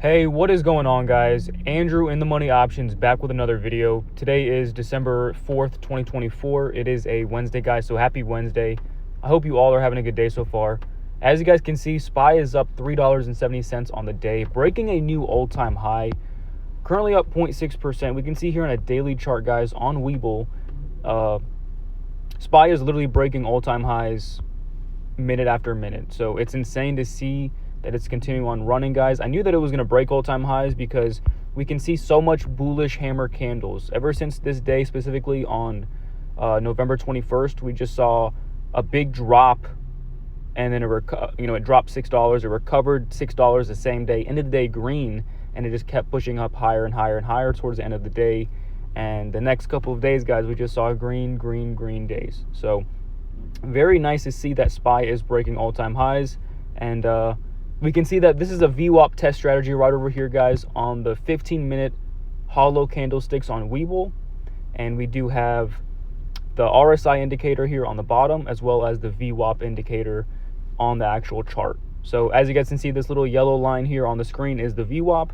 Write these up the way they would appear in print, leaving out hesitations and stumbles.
Hey, what is going on, guys? Andrew in the Money Options back with another video. Today is December 4th, 2024. It is a Wednesday, guys, so happy Wednesday. I hope you all are having a good day so far. As you guys can see, SPY is up $3.70 on the day, breaking a new all-time high. Currently up 0.6%. We can see here on a daily chart, guys, on Webull, SPY is literally breaking all-time highs minute after minute. So it's insane to see that it's continuing on running, guys. I knew that it was going to break all-time highs because we can see so much bullish hammer candles. Ever since this day, specifically on November 21st, we just saw a big drop, and then it dropped $6. It recovered $6 the same day, ended the day green, and it just kept pushing up higher and higher and higher towards the end of the day. And the next couple of days, guys, we just saw green days. So very nice to see that SPY is breaking all-time highs. And we can see that this is a VWAP test strategy right over here, guys, on the 15-minute hollow candlesticks on Webull. And we do have the RSI indicator here on the bottom, as well as the VWAP indicator on the actual chart. So as you guys can see, this little yellow line here on the screen is the VWAP.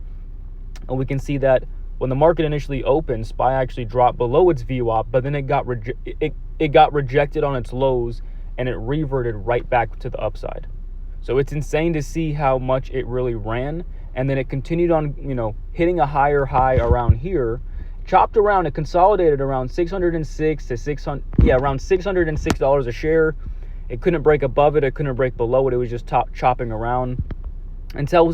And we can see that when the market initially opened, SPY actually dropped below its VWAP, but then it got rejected on its lows, and it reverted right back to the upside. So it's insane to see how much it really ran, and then it continued on, hitting a higher high around here, chopped around, it consolidated around around $606 a share. It couldn't break above it, it couldn't break below it. It was just chopping around until we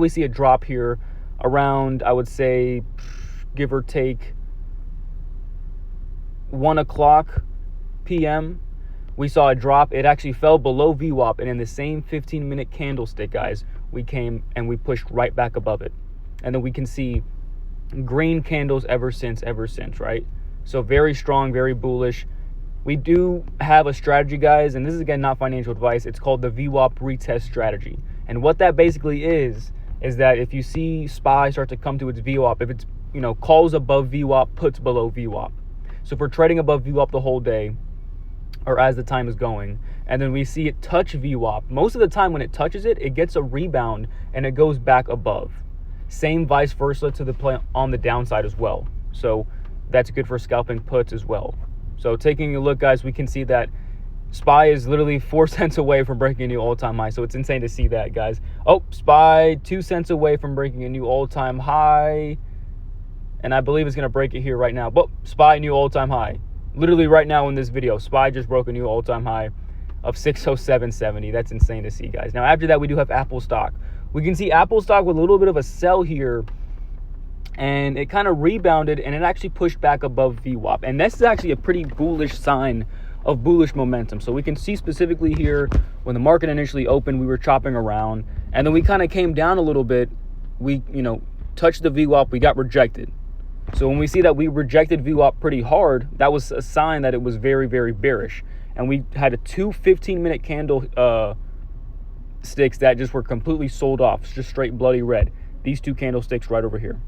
see a drop here around, I would say, give or take 1 o'clock p.m. We saw a drop. It actually fell below VWAP, and in the same 15-minute candlestick, guys, we came and we pushed right back above it. And then we can see green candles ever since, right? So very strong, very bullish. We do have a strategy, guys, and this is, again, not financial advice. It's called the VWAP retest strategy. And what that basically is that if you see SPY start to come to its VWAP, if it's, calls above VWAP, puts below VWAP. So if we're trading above VWAP the whole day, or as the time is going, and then we see it touch VWAP, most of the time when it touches it, it gets a rebound and it goes back above. Same vice versa to the play on the downside as well. So that's good for scalping puts as well. So taking a look, guys, we can see that SPY is literally 4 cents away from breaking a new all-time high. So it's insane to see that, guys. Oh, SPY 2 cents away from breaking a new all-time high, and I believe it's going to break it here right now. But SPY new all-time high. Literally right now in this video, SPY just broke a new all-time high of 607.70. That's insane to see, guys. Now, after that, we do have Apple stock. We can see Apple stock with a little bit of a sell here, and it kind of rebounded, and it actually pushed back above VWAP. And this is actually a pretty bullish sign of bullish momentum. So we can see specifically here, when the market initially opened, we were chopping around, and then we kind of came down a little bit. We, touched the VWAP, we got rejected. So when we see that we rejected VWAP pretty hard, that was a sign that it was very, very bearish. And we had two 15-minute candle sticks that just were completely sold off, just straight bloody red. These two candlesticks right over here.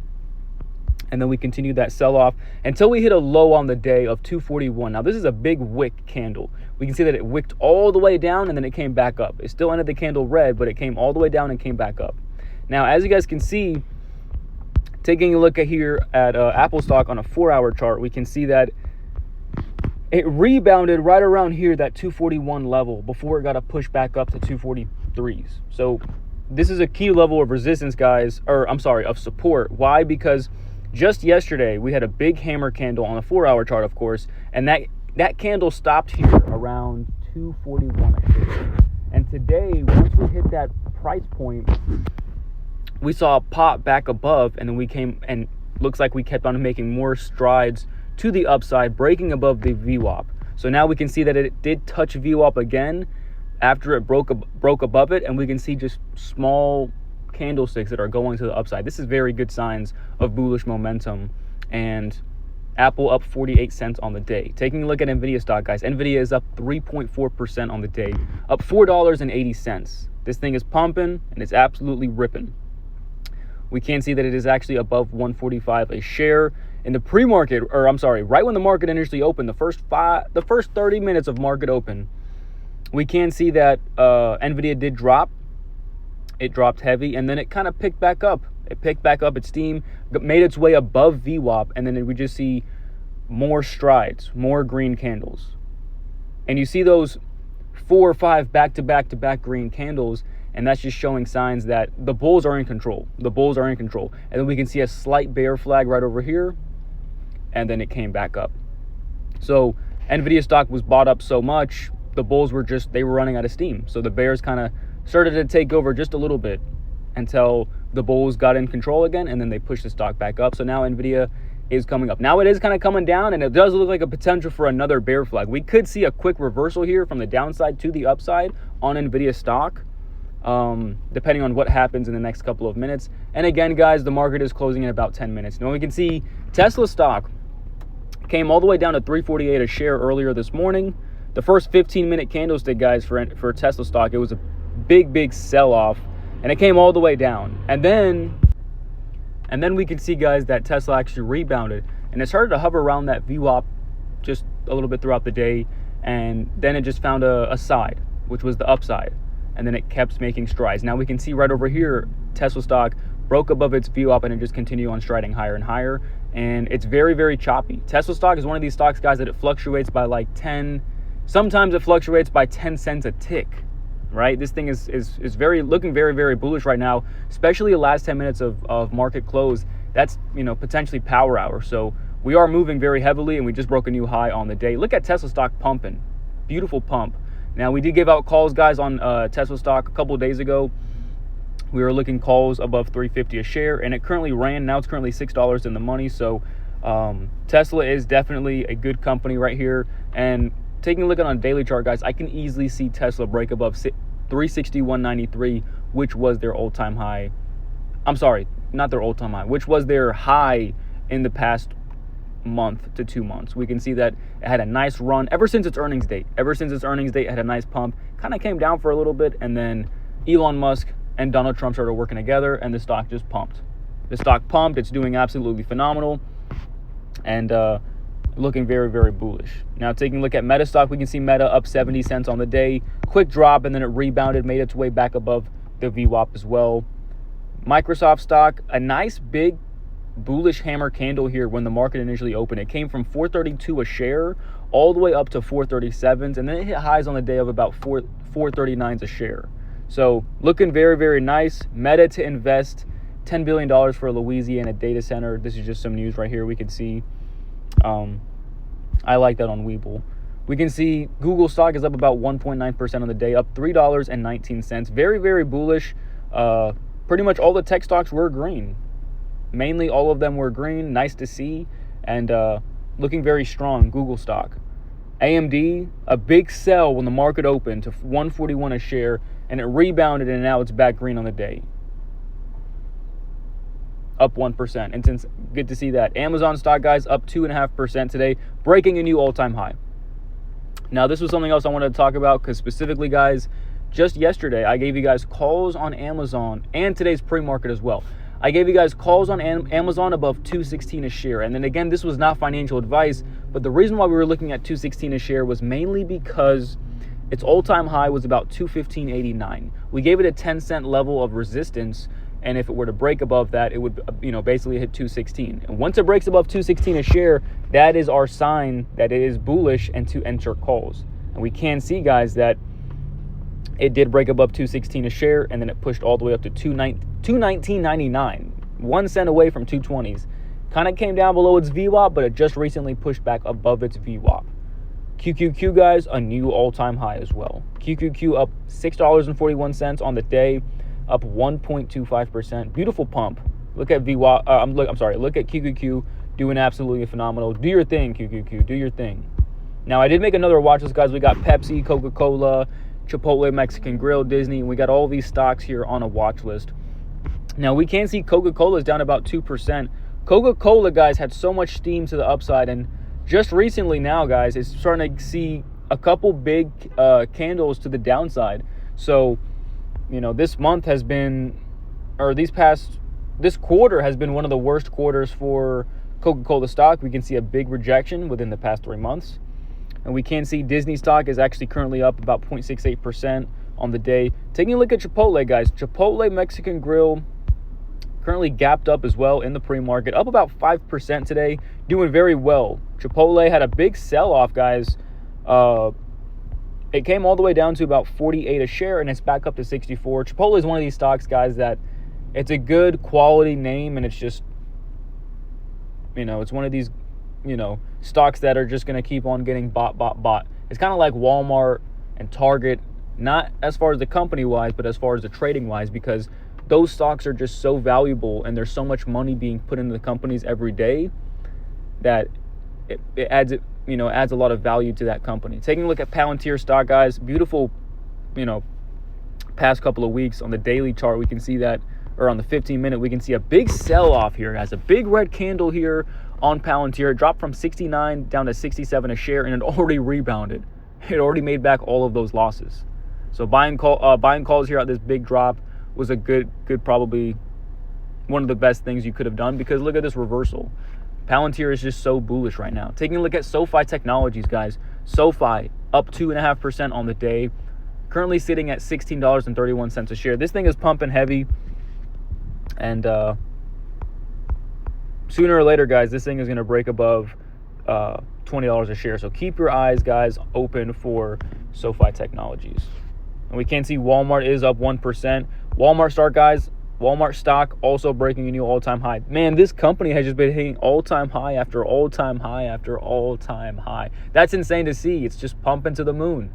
And then we continued that sell-off until we hit a low on the day of 241. Now, this is a big wick candle. We can see that it wicked all the way down, and then it came back up. It still ended the candle red, but it came all the way down and came back up. Now, as you guys can see, taking a look at here at Apple stock on a 4-hour chart, we can see that it rebounded right around here, that 241 level, before it got a push back up to 243s. So this is a key level of resistance, guys, of support. Why? Because just yesterday we had a big hammer candle on a 4-hour chart, of course, and that candle stopped here around 241 a share. And today, once we hit that price point, we saw a pop back above, and then we came, and looks like we kept on making more strides to the upside, breaking above the VWAP. So now we can see that it did touch VWAP again after it broke above it, and we can see just small candlesticks that are going to the upside. This is very good signs of bullish momentum. And Apple up 48 cents on the day. Taking a look at NVDA stock, guys, NVDA is up 3.4% on the day, up $4.80. This thing is pumping, and it's absolutely ripping. We can see that it is actually above 145 a share in the pre-market, right when the market initially opened, the first 30 minutes of market open. We can see that NVIDIA did drop It dropped heavy, and then it kind of picked back up. It picked back up its steam, made its way above VWAP, and then we just see more strides, more green candles. And you see those 4 or 5 back-to-back-to-back green candles, and that's just showing signs that the bulls are in control. The bulls are in control. And then we can see a slight bear flag right over here, and then it came back up. So NVIDIA stock was bought up so much, the bulls were they were running out of steam. So the bears kind of started to take over just a little bit until the bulls got in control again, and then they pushed the stock back up. So now NVIDIA is coming up. Now it is kind of coming down, and it does look like a potential for another bear flag. We could see a quick reversal here from the downside to the upside on NVIDIA stock, depending on what happens in the next couple of minutes. And again, guys, the market is closing in about 10 minutes. Now we can see Tesla stock came all the way down to $3.48 a share earlier this morning. The first 15-minute candlestick, guys, for Tesla stock, it was a big sell-off, and it came all the way down. And then we can see, guys, that Tesla actually rebounded, and it started to hover around that VWAP just a little bit throughout the day, and then it just found a side, which was the upside, and then it kept making strides. Now we can see right over here, Tesla stock broke above its VWAP, and it just continued on striding higher and higher, and it's very choppy. Tesla stock is one of these stocks, guys, that it fluctuates by like 10, sometimes it fluctuates by 10 cents a tick. Right, this thing is looking very bullish right now, especially the last 10 minutes of market close. That's, potentially power hour. So we are moving very heavily, and we just broke a new high on the day. Look at Tesla stock pumping, beautiful pump. Now we did give out calls, guys, on Tesla stock a couple of days ago. We were looking calls above $3.50 a share, and it currently ran. Now it's currently $6 in the money. So Tesla is definitely a good company right here. And taking a look at on a daily chart, guys, I can easily see Tesla break above 361.93, which was their all-time high. I'm sorry, not their all-time high, which was their high in the past month to 2 months. We can see that it had a nice run ever since its earnings date. It had a nice pump, kind of came down for a little bit, and then Elon Musk and Donald Trump started working together, and the stock just pumped. The stock pumped. It's doing absolutely phenomenal, and looking very bullish. Now taking a look at Meta stock, we can see Meta up 70 cents on the day. Quick drop, and then it rebounded, made its way back above the VWAP as well. Microsoft stock, a nice big bullish hammer candle here when the market initially opened. It came from $4.32 a share all the way up to $4.37s, and then it hit highs on the day of about $4.39s a share. So looking very nice. Meta to invest $10 billion for a Louisiana data center. This is just some news right here we can see. I like that on Webull. We can see Google stock is up about 1.9% on the day, up $3.19. Very bullish. Pretty much all the tech stocks were green. Mainly all of them were green. Nice to see. And looking very strong, Google stock. AMD, a big sell when the market opened to $141 a share, and it rebounded, and now it's back green on the day. Up 1%, and since good to see that. Amazon stock, guys, up 2.5% today, breaking a new all-time high. Now, this was something else I wanted to talk about, because specifically, guys, just yesterday, I gave you guys calls on Amazon, and today's pre-market as well. I gave you guys calls on Amazon above $216 a share, and then again, this was not financial advice, but the reason why we were looking at $216 a share was mainly because its all-time high was about $215.89. We gave it a 10-cent level of resistance, and if it were to break above that, it would, basically hit $216. And once it breaks above $216 a share, that is our sign that it is bullish and to enter calls. And we can see, guys, that it did break above $216 a share, and then it pushed all the way up to $219.99, 1 cent away from 220s. Kind of came down below its VWAP, but it just recently pushed back above its VWAP. QQQ, guys, a new all-time high as well. QQQ up $6.41 on the day, up 1.25%. Beautiful pump. Look at VWAP. Look at QQQ doing absolutely phenomenal. Do your thing, QQQ. Do your thing. Now, I did make another watch list, guys. We got Pepsi, Coca-Cola, Chipotle, Mexican Grill, Disney. We got all these stocks here on a watch list. Now, we can see Coca-Cola is down about 2%. Coca-Cola, guys, had so much steam to the upside, and just recently now, guys, it's starting to see a couple big candles to the downside. So, this month has been, this quarter has been one of the worst quarters for Coca-Cola stock. We can see a big rejection within the past 3 months. And we can see Disney stock is actually currently up about 0.68%. on the day. Taking a look at Chipotle, guys. Chipotle Mexican Grill currently gapped up as well in the pre-market, up about 5% today, doing very well. Chipotle had a big sell-off, guys. It came all the way down to about 48 a share, and it's back up to 64. Chipotle is one of these stocks, guys, that it's a good quality name, and it's just, it's one of these, stocks that are just going to keep on getting bought. It's kind of like Walmart and Target, not as far as the company-wise, but as far as the trading-wise, because those stocks are just so valuable, and there's so much money being put into the companies every day that it adds a lot of value to that company. Taking a look at Palantir stock, guys, beautiful, past couple of weeks. On the daily chart, we can see that, or on the 15-minute, we can see a big sell-off here, guys. A big red candle here on Palantir. It dropped from 69 down to 67 a share, and it already rebounded. It already made back all of those losses. So buying calls here at this big drop was a good, probably one of the best things you could have done, because look at this reversal. Palantir is just so bullish right now. Taking a look at SoFi Technologies, guys. SoFi up 2.5% on the day, currently sitting at $16.31 a share. This thing is pumping heavy, and sooner or later, guys, this thing is going to break above $20 a share. So keep your eyes, guys, open for SoFi Technologies. And we can see Walmart is up 1%. Walmart stock also breaking a new all-time high. Man, this company has just been hitting all-time high after all-time high after all-time high. That's insane to see. It's just pumping to the moon.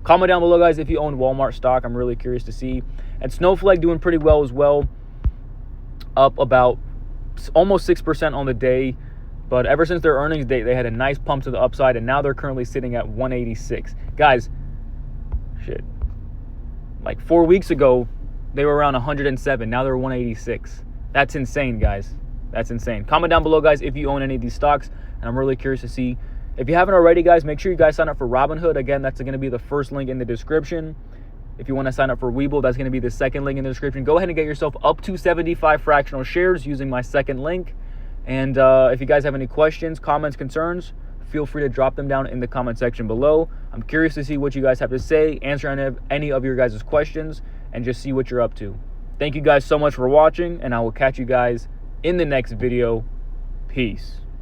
Comment down below, guys, if you own Walmart stock. I'm really curious to see. And Snowflake doing pretty well as well, up about almost 6% on the day. But ever since their earnings date, they had a nice pump to the upside, and now they're currently sitting at 186. Guys, like 4 weeks ago, they were around 107. Now they're 186. That's insane, guys. That's insane. Comment down below, guys, if you own any of these stocks, and I'm really curious to see. If you haven't already, guys, make sure you guys sign up for Robinhood. Again, that's going to be the first link in the description. If you want to sign up for Webull, that's going to be the second link in the description. Go ahead and get yourself up to 75 fractional shares using my second link. And if you guys have any questions, comments, concerns, feel free to drop them down in the comment section below. I'm curious to see what you guys have to say, answer any of your guys' questions, and just see what you're up to. Thank you guys so much for watching, and I will catch you guys in the next video. Peace.